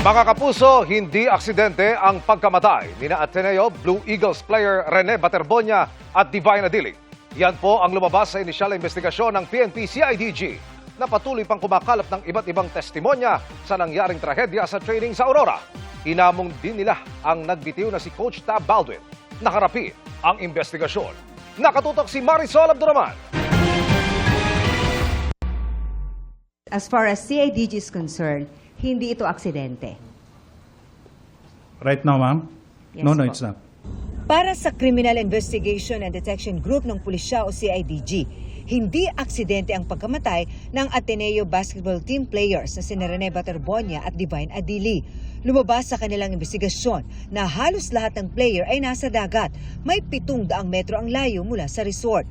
Mga kapuso, hindi aksidente ang pagkamatay ni Ateneo Blue Eagles player Rene Baterbonia at Divine Adili. Yan po ang lumabas sa inisyal na investigasyon ng PNP-CIDG na patuloy pang kumakalap ng iba't ibang testimonya sa nangyaring trahedya sa training sa Aurora. Inamong din nila ang nagbitiw na si Coach Tab Baldwin. Nakarapi ang investigasyon. Nakatutok si Marisol Abduraman. As far as CIDG is concerned, hindi ito aksidente. Right now, ma'am? Yes, No, po. it's not. Para sa Criminal Investigation and Detection Group ng Pulisya o CIDG, hindi aksidente ang pagkamatay ng Ateneo basketball team players na sina Rene Baterbonia at Divine Adili. Lumabas sa kanilang investigasyon na halos lahat ng player ay nasa dagat. May 700 metro ang layo mula sa resort.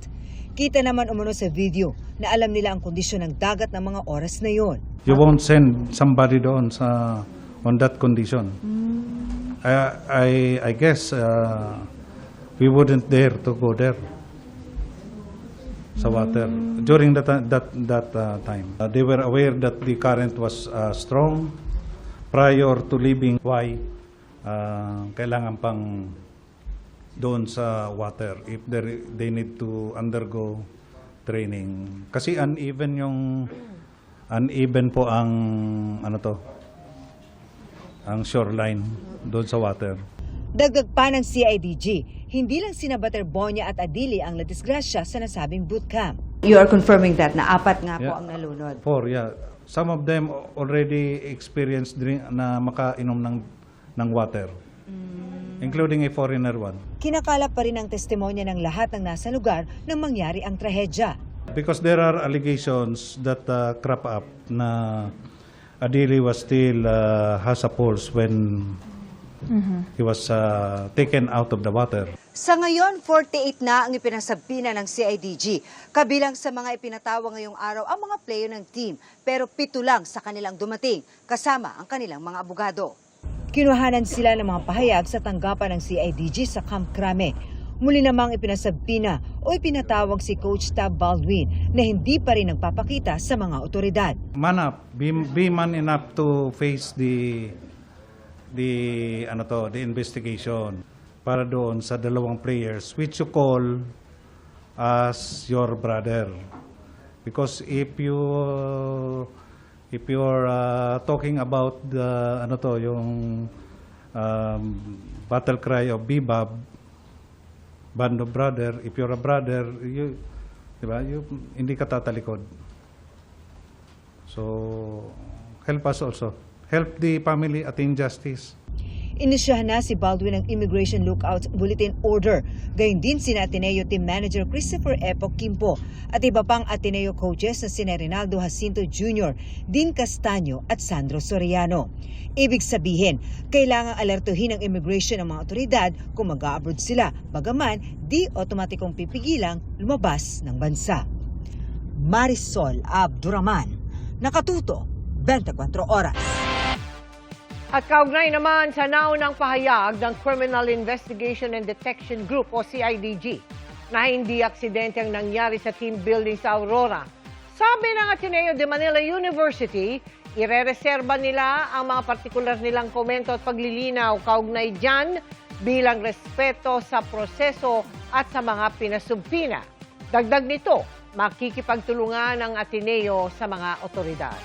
Kita naman umano sa video na alam nila ang kondisyon ng dagat ng mga oras na yon. You won't send somebody doon on that condition. I guess we wouldn't dare to go there sa water during that time. They were aware that the current was strong prior to leaving. Why kailangan pang doon sa water if they need to undergo training? Kasi uneven po ang ang shoreline doon sa water. Dagdag pa ng CIDG, hindi lang sina Baterbonia at Adili ang nadisgrasya sa nasabing bootcamp. You are confirming that na 4 nga po Yeah. ang nalunod. 4, yeah. Some of them already experienced na makainom ng water, including a foreigner one. Kinakalap pa rin ang testimonya ng lahat ng nasa lugar nang mangyari ang trahedya. Because there are allegations that crop up na Adili was still has a pulse when he was taken out of the water. Sa ngayon, 48 na ang ipinasabina ng CIDG. Kabilang sa mga ipinatawa ngayong araw ang mga player ng team, pero 7 lang sa kanilang dumating, kasama ang kanilang mga abogado. Kinuhanan sila ng mga pahayag sa tanggapan ng CIDG sa Camp Crame. Muli namang ipinasabina o ipinatawag si Coach Tab Baldwin na hindi pa rin nagpapakita sa mga otoridad. Man up, be man enough to face the investigation para doon sa dalawang players which you call as your brother. Because if you're talking about the yung battle cry of Bebop, band of brother, if you're a brother, you hindi ka tatalikod. So help us also. Help the family attain justice. Inisyahan na si Baldwin ng Immigration Lookout Bulletin Order. Gayun din sina Ateneo Team Manager Christopher Epo Quimpo at iba pang Ateneo coaches na sina Rinaldo Jacinto Jr., Dean Castaño at Sandro Soriano. Ibig sabihin, kailangang alertuhin ng immigration ng mga otoridad kung mag-a-abroad sila, bagaman di otomatikong pipigilang lumabas ng bansa. Marisol Abduraman, Nakatuto, 24 Oras. At kaugnay naman sa naunang pahayag ng Criminal Investigation and Detection Group o CIDG na hindi aksidente ang nangyari sa team building sa Aurora. Sabi ng Ateneo de Manila University, irereserba nila ang mga partikular nilang komento at paglilinaw kaugnay dyan bilang respeto sa proseso at sa mga pinasumpina. Dagdag nito, makikipagtulungan ng Ateneo sa mga otoridad.